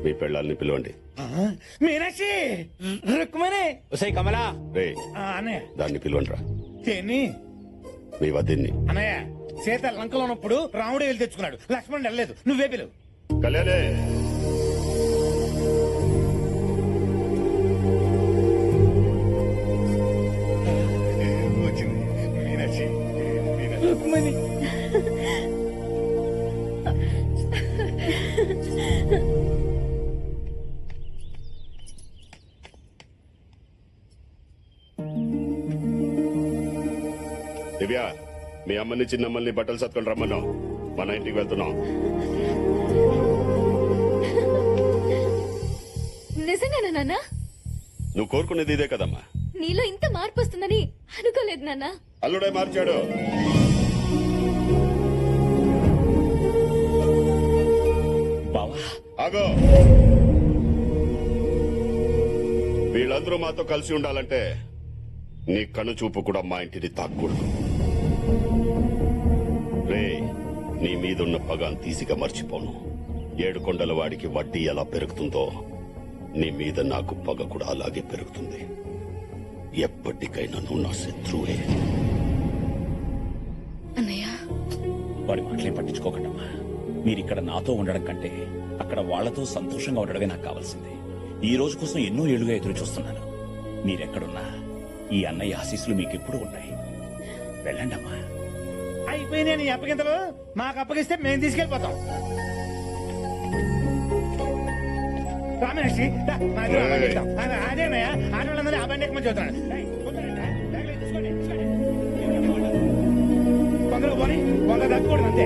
మీ పెళ్ళాలని పిలవండి. మీనాక్షి రుక్మణి కమలా అన్నయ్య దాన్ని పిలవండిరా. దేన్ని? మీ వదిన్ని. అన్నయ్య సీత లంకలో ఉన్నప్పుడు రాముడు వెళ్ళి తెచ్చుకున్నాడు, లక్ష్మణుడు వెళ్ళలేదు. నువ్వే పిలువు. కళ్యాణే వచ్చింది మీనాక్షి. రుక్మణి దివ్య, మీ అమ్మని చిన్నమ్మల్ని బట్టలు సత్కొని రమ్మన్నాం. మన ఇంటికి వెళ్తున్నాం. నిజంగానా నాన్న? నువ్వు కోరుకునేది ఇదే కదమ్మా. నీలో ఇంత మార్పు వస్తుందని అనుకోలేదు నాన్న. అల్లుడే మార్చాడు. ఆగో, వీళ్ళందరూ మాతో కలిసి ఉండాలంటే నీ కను చూపు కూడా మా ఇంటిని తాక్కూడదు. రే, నీ మీదున్న పగాన్ తీసిగా మర్చిపోను. 7 కొండల వాడికి వడ్డీ ఎలా పెరుగుతుందో నీ మీద నాకు పగ కూడా అలాగే పెరుగుతుంది. ఎప్పటికైనా నువ్వు నా శత్రువే. అన్నయ్య, వాడి మాటలేం పట్టించుకోకండమ్మా. మీరిక్కడ నాతో ఉండడం కంటే అక్కడ వాళ్లతో సంతోషంగా ఉండడమే నాకు కావాల్సింది. ఈ రోజు కోసం ఎన్నో ఏళ్లుగా ఎదురు చూస్తున్నాను. మీరెక్కడున్నా ఈ అన్నయ్య ఆశీస్సులు మీకెప్పుడు ఉన్నాయి. వెళ్ళండమ్మా. అయిపోయినాయి నీ అప్పగింతలు. మాకు అప్పగిస్తే మేము తీసుకెళ్లిపోతాం. రామేషి అదేనయ్యా, ఆడవాళ్ళందరూ ఆ బండి ఎక్కమని చూస్తాడు. తొందరగా పోనీ, కొందరు తగ్గకూడదు అంతే.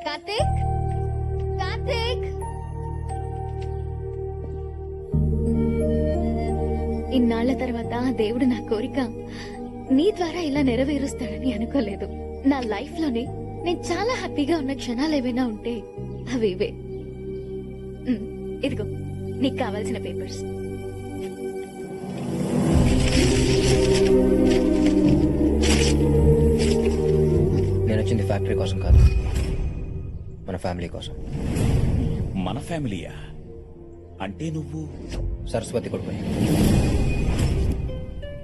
కార్తీక్, కార్తీక్, ఇన్నాళ్ల తర్వాత దేవుడు నా కోరిక నీ ద్వారా ఇలా నెరవేరుస్తాడని అనుకోలేదు. నా లైఫ్ లోనే నేను చాలా హ్యాపీగా ఉన్న క్షణాలు ఏవైనా ఉంటే అవి ఇవే. ఇదిగో నీకు కావాల్సిన పేపర్స్. నేను వచ్చింది ఫ్యాక్టరీ కోసం కాదు, మన ఫ్యామిలీ కోసం. మన ఫ్యామిలీయా? అంటే నువ్వు సరస్వతి కొడుకు.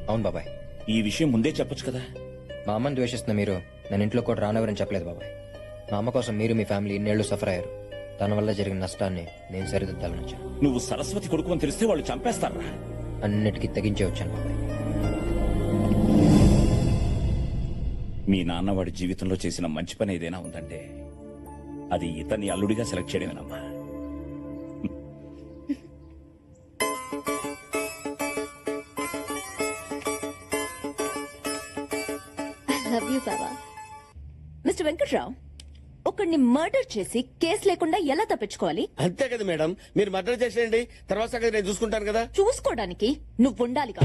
అవును బాబాయ్. ఈ విషయం ముందే చెప్పొచ్చు కదా. మా అమ్మని ద్వేషిస్తున్న మీరు నన్ను ఇంట్లో కూడా రానవరని చెప్పలేదు బాబాయ్. మా అమ్మ కోసం మీరు మీ ఫ్యామిలీ ఇన్నేళ్లు సఫర్ అయ్యారు. దాని వల్ల జరిగిన నష్టాన్ని నేను సరిదిద్దాలని వచ్చాను. నువ్వు సరస్వతి కొడుకు అని తెలిస్తే వాళ్ళు చంపేస్తారా? అన్నిటికీ తెగించే వచ్చాను బాబాయ్. మీ నాన్న వాడి జీవితంలో చేసిన మంచి పని ఏదైనా ఉందంటే అది ఇతన్ని అల్లుడిగా సెలెక్ట్ చేయడమేనమ్మా. లవ్ యూ బాబా. మిస్టర్ వెంకట్రావు, ఒకడిని మర్డర్ చేసి కేసు లేకుండా ఎలా తప్పించుకోవాలి? అంతే కదా మేడం, మీరు మర్డర్ చేసేయండి, తర్వాత సంగతి నేను చూసుకుంటాను కదా. చూసుకోవడానికి నువ్వు ఉండాలిగా.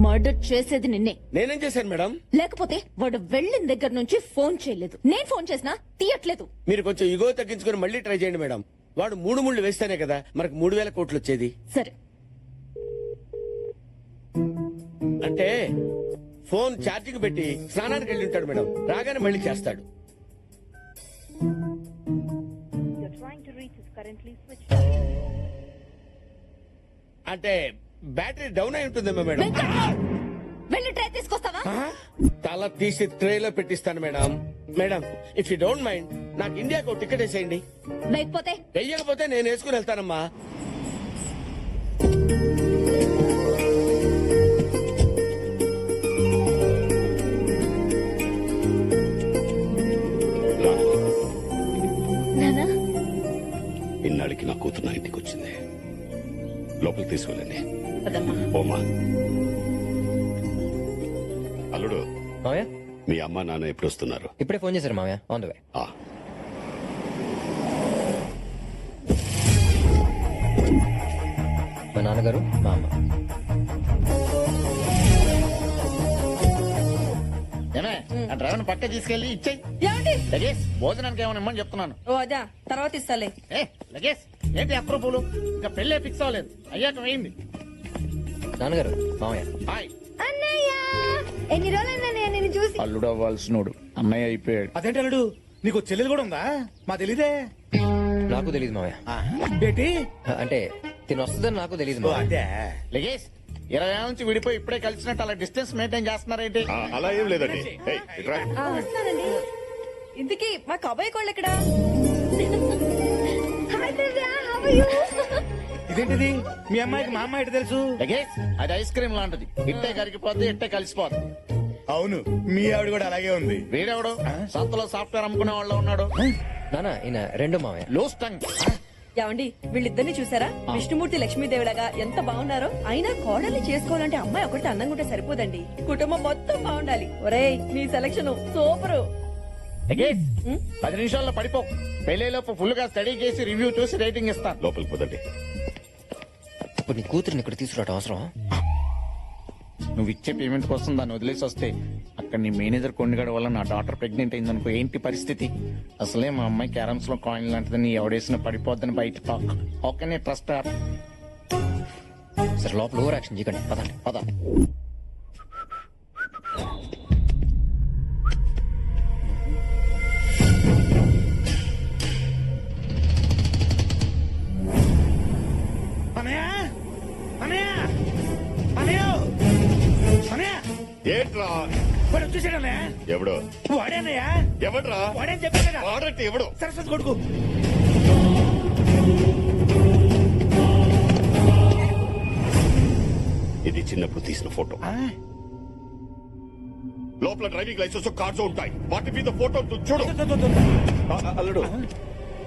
మర్డర్ చేసేది నిన్నే. నేనేం చేశాను మేడం? లేకపోతే వాడు వెళ్ళిన దగ్గర నుంచి ఫోన్ చేయలేదు. నేను ఫోన్ చేసినా తీయట్లేదు. మీరు కొంచెం ఇగో తగ్గించుకుని మళ్ళీ ట్రై చేయండి మేడం. వాడు 3 ముళ్ళు వేస్తేనే కదా మనకు 3000 కోట్లు వచ్చేది. సరే, అంటే ఫోన్ ఛార్జింగ్ పెట్టి స్నానానికి వెళ్ళి ఉంటాడు మేడం, రాగానే మళ్ళీ చేస్తాడు. అంటే బ్యాటరీ డౌన్ అయి ఉంటుందేమో మేడం. వెంకట్రావు, వెళ్ళి ట్రై తీసుకొస్తావా? తల తీసి ట్రేలో పెట్టిస్తాను madam. Madam, if you don't mind నాకు ఇండియాకు టికెట్ వేసేయండి. లేకపోతే వెయ్యకపోతే నేను వేసుకుని వెళ్తానమ్మా. నానా, ఇన్నాళ్ళకి నా కూతురు నా ఇంటికి వచ్చింది. లోపలికి తీసుకెళ్ళండి. పదమ్మా. ఓమా, అల్లుడు, మామయ్య మీ అమ్మ నాన్న ఎప్పుడు వస్తున్నారు? ఇప్పుడే ఫోన్ చేశారు మామయ్య, ఆన్ ద వే. మా నాన్నగారు, మా అమ్మ. డ్రైవర్ పక్క తీసుకెళ్లి ఇచ్చేయి. ఏమండి? లగేజ్ భోజనానికి ఏమైనా ఇమ్మని చెప్తున్నాను. ఓ అదా, తర్వాత ఇస్తాలే. లగేజ్ ఏంటి అప్రూపులు? ఇంకా పెళ్ళే ఫిక్స్ అవ్వలేదు, అయ్యాక వేయింది. నాన్నగారు మామయ్య. హాయ్ అన్నయ్య ఎన్ని రోజులైందన్నయ్య నేను చూసి అల్లుడు అవ్వాల్సినోడు అన్నయ్య అయిపోయాడు. అదేంటి అల్లుడు నీకు చెల్లెలు కూడా ఉందా మా తెలీదే నాకు తెలియదు మామయ్య. బేటి అంటే తిని వస్తుందని నాకు తెలియదు మామయ్య. అదే లగేష్ 20 ఏళ్ళ నుంచి విడిపోయి ఇప్పుడే కలిసినట్టు అలా డిస్టెన్స్ మెయింటైన్ చేస్తున్నారేంటి? అలా ఏం లేదండి ఏయ్, ఇట్రా. వస్తున్నానండి. ఇంతకీ మా కబాయి కోళ్ళు ఎక్కడ? Hi Divya, how are you? ఇదేంటిది మీ అమ్మాయికి మా అమ్మాయి ఎటు తెలుసు లగేష్ అది ఐస్ క్రీమ్ లాంటిది, ఇట్టే కరిగిపోద్ది ఇట్టే కలిసిపోద్ది. అవును మీ ఆవిడ కూడా అలాగే ఉంది వీడెవడు సంతలో సాఫ్ట్వేర్ అమ్ముకునే వాళ్ళు ఉన్నాడు. నాన్న ఈయన రెండో మామయ్య. Loose tongue. ఏమండి వీళ్ళిద్దరిని చూసారా? విష్ణుమూర్తి లక్ష్మీదేవిలాగా ఎంత బాగున్నారో. అయినా కోడల్ని చేసుకోవాలంటే అమ్మాయి ఒకటి అందంగా ఉంటే సరిపోదండి, కుటుంబం మొత్తం బాగుండాలి. ఒరేయ్ నీ సెలక్షన్ సూపరు. లగేష్ 10 నిమిషాల్లో పడిపో. పెళ్లిలోపు ఫుల్ గా స్టడీ చేసి రివ్యూ చూసి రేటింగ్ ఇస్తాను. లోపలికి పోదండి. ఇప్పుడు నీ కూతురిని ఇక్కడ తీసుకురావడం అవసరం? నువ్వు ఇచ్చే పేమెంట్ కోసం దాన్ని వదిలేసి వస్తే అక్కడ నీ మేనేజర్ కొండగడ వల్ల నా డాటర్ ప్రెగ్నెంట్ అయిందనుకో ఏంటి పరిస్థితి? అసలే మా అమ్మాయి క్యారమ్స్ లో కాయిన్ లాంటిదని ఎవడేసిన పడిపోద్దని బయట టాక్. ఓకే నీ ట్రస్ట్ సరే లోపల ఓవర్ యాక్షన్ చేయకండి, పదండి. పద. అనయ్య అనయ్య అనయ్య అనయ్య ఏంట్రా వాడు వచ్చేసాడు అన్నయ్య. ఎవడు వాడేనయ్యా ఎవడ్రా వాడేం చెప్పా కదా వాడంటే ఎవడు? సరస్వతి కొడుకు. ఇది చిన్నప్పుడు తీసిన ఫోటో. లోపల డ్రైవింగ్ లైసెన్స్ కార్డ్స్ ఉంటాయి, వాటి మీద ఫోటో చూడు. అల్లుడు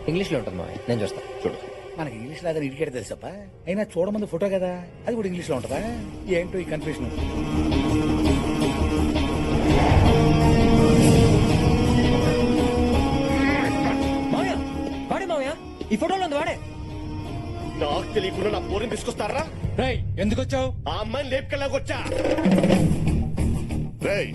ఇంగ్లీష్ లో ఉంటుంది మామయ్య, నేను చూస్తా. చూడు. మనకి ఇంగ్లీష్ లాగా ఇడికేట తెలుసప్ప, అయినా చూడమంది ఫోటో కదా, అది కూడా ఇంగ్లీష్ లో ఉంటదా? ఏంటో ఈ కన్ఫ్యూషన్. మామయ్య వాడే మామయ్య, ఈ ఫోటోలో ఉంది వాడే. నాకు తెలియకుండా నా పోరిని తీసుకొస్తారా? ఎందుకు వచ్చావు? ఆ అమ్మాయిని లేపుకెళ్ళాకొచ్చా. రేయ్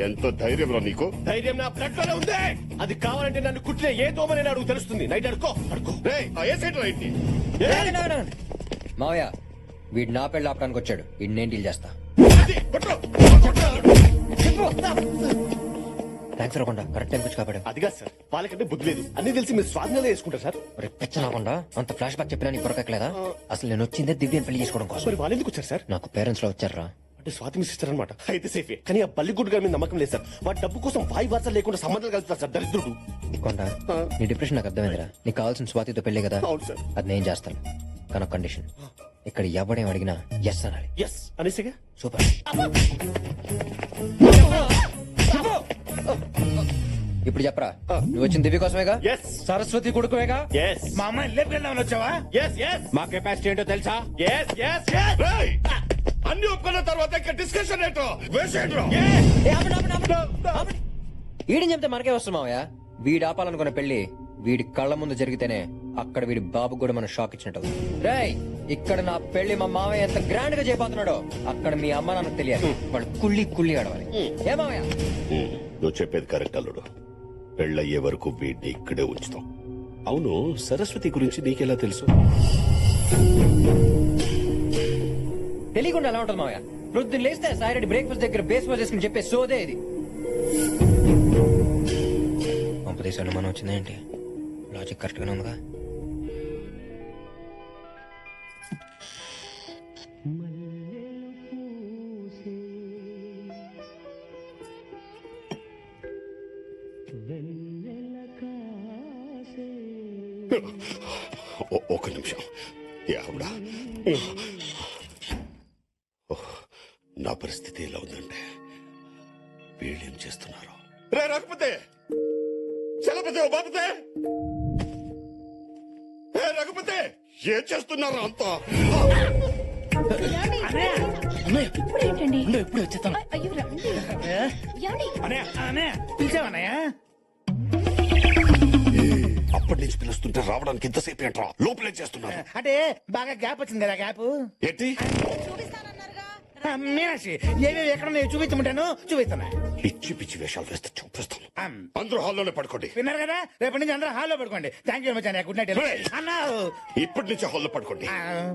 ఎంతో ధైర్యం రా నీకు. ధైర్యం నా బ్లడ్ లోనే ఉంది. అది కావాలంటే నన్ను కుట్టిన ఏ దోమనే అడుగు తెలుస్తుంది. నైట్ అడుకో అడుకో. రేయ్ ఆ ఏ సైడ్ రైట్ మావయ్య వీడు నా పెళ్ళి ఆపడానికి వచ్చాడు, వీడిని నేను డీల్ చేస్తా. థ్యాంక్స్ రాకుండా కరెక్ట్ టైం వచ్చి కాపాడు. అదిగా సార్, వాళ్ళకంటే బుద్ధి లేదు. అన్ని తెలిసి మీరు స్వాధీనంలో వేసుకుంటారు సార్. పిచ్చ రాకుండా అంత ఫ్లాష్ బ్యాక్ చెప్పినా నీ పొరకట్లేదా? అసలు నేను వచ్చిందే దివ్యని పెళ్లి చేసుకోవడం కోసం. మరి వాళ్ళు ఎందుకు వచ్చారు సార్? నాకు పేరెంట్స్ లో వచ్చారా? అంటే స్వాతి మీ సిస్టర్ అనమాట. అయితే సేఫే. కానీ ఆ బల్లిగుడ్డు గారి మీద నమ్మకం లేదు సార్. వాటి డబ్బు కోసం వాయి వార్త లేకుండా సంబంధాలు కలుపుతారు సార్, దరిద్రుడు. కొండ నీ డిప్రెషన్ నాకు అర్థమైందిరా. నీకు కావాల్సిన స్వాతితో పెళ్లి కదా, అవును సార్. అది నేను చేస్తాను. కానీ కండిషన్, ఇక్కడ ఎవడేం అడిగినా ఎస్ అనాలి. ఎస్ అనేసిగా. సూపర్. ఇప్పుడు చెప్పరా, నువ్వు వచ్చిన దివ్య కోసమేగా? ఎస్ సరస్వతి కొడుకువేగా? ఎస్ మా అమ్మాయిని లేపుకెళ్దామని వచ్చావా? ఎస్ ఎస్ మా కెపాసిటీ ఏంటో తెలుసా? Yes yes yes. రేయ్ అన్ని ఒప్పుకున్న తర్వాత ఇంకా డిస్కషన్ ఏంటో వేసేట్రా. వీడిని చెప్తే మనకే వస్తుంది మావయ్య. వీడు ఆపాలనుకున్న పెళ్లి వీడి కళ్ళ ముందు జరిగితేనే అక్కడ వీడి బాబు కూడా మనం షాక్ ఇచ్చినట్టు. రేయ్ ఇక్కడ నా పెళ్లి మా మావయ్య ఎంత గ్రాండ్ గా చేయబోతున్నాడో అక్కడ మీ అమ్మ నాన్నకు తెలియాలి. వాళ్ళు కుళ్ళి కుళ్ళి ఆడవాలి. ఏ మావయ్య? నువ్వు చెప్పేది కరెక్ట్ అల్లుడు. పెళ్ళయ్యే వరకు వీడిని ఇక్కడే ఉంచుతాం. అవును, సరస్వతి గురించి నీకెలా తెలుసు? తెలియకుండా ఎలా ఉంటుంది మావయ్య? ప్రొద్దున లేస్తే సాయిరెడ్డి బ్రేక్ఫాస్ట్ దగ్గర బేస్ వాజ్ చేసుకుని చెప్పే సోదే ఇది. పంపదేశాలు మనం వచ్చిందేంటి? లాజిక్ కరెక్ట్ గానే ఉందిగా. ఒక నిమిషం. యావుడా, నా పరిస్థితి ఎలా ఉందంటే వీళ్ళేం చేస్తున్నారు? రే రఘుపతి, చలపతి, ఓ బాపతే, రఘుపతి ఏం చేస్తున్నారు అంతా? ఇప్పుడు ఏంటండి? ఇప్పుడు వచ్చేస్తాను. అయ్యో రండి. ఏమండి? అనయ్య అనయ్య పిలిచావన్నయ్య? అప్పటి నుంచి పిలుస్తుంటే రావడానికి ఇంతసేపు ఏంట్రా? లోపలే చేస్తున్నారు. అంటే బాగా గ్యాప్ వచ్చింది కదా, గ్యాప్ ఏంటి? మీనాక్షి ఏమేమి ఎక్కడ నేను చూపించమంటాను చూపిస్తున్నా. పిచ్చి పిచ్చి వేషాలు వేస్తే చంపేస్తాను. అందరూ హాల్లోనే పడుకోండి. విన్నారు కదా, రేపటి నుంచి అందరూ హాల్లో పడుకోండి. థ్యాంక్ యూ వెరీ మచ్ అన్నయ్య. గుడ్ నైట్ అన్నా. ఇప్పటి నుంచి హాల్లో పడుకోండి.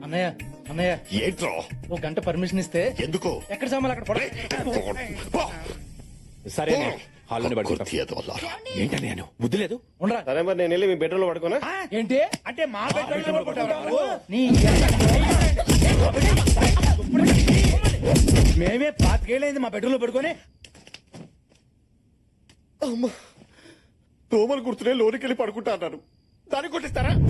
అన్నయ్య అన్నయ్య ఏంట్రా? ఓ గంట పర్మిషన్ ఇస్తే ఎందుకు? ఎక్కడ సామాన్లు అక్కడ పడ సరే హాల్లోనే పడుకుంటా. ఏంటని నేను బుద్ధి లేదు. ఉండరా సరే మరి నేను వెళ్ళి మీ బెడ్రూమ్ లో పడుకోనా? ఏంటి అంటే మా బెడ్రూమ్ లో పడుకుంటావా నువ్వు? నీ మేమే 5 ఏళ్ళైంది మా బెడ్రూమ్ లో పడుకొని. అమ్మా దోమలు గుర్తునే లోనికి వెళ్ళి పడుకుంటా అన్నారు. దాన్ని కొట్టిస్తారా?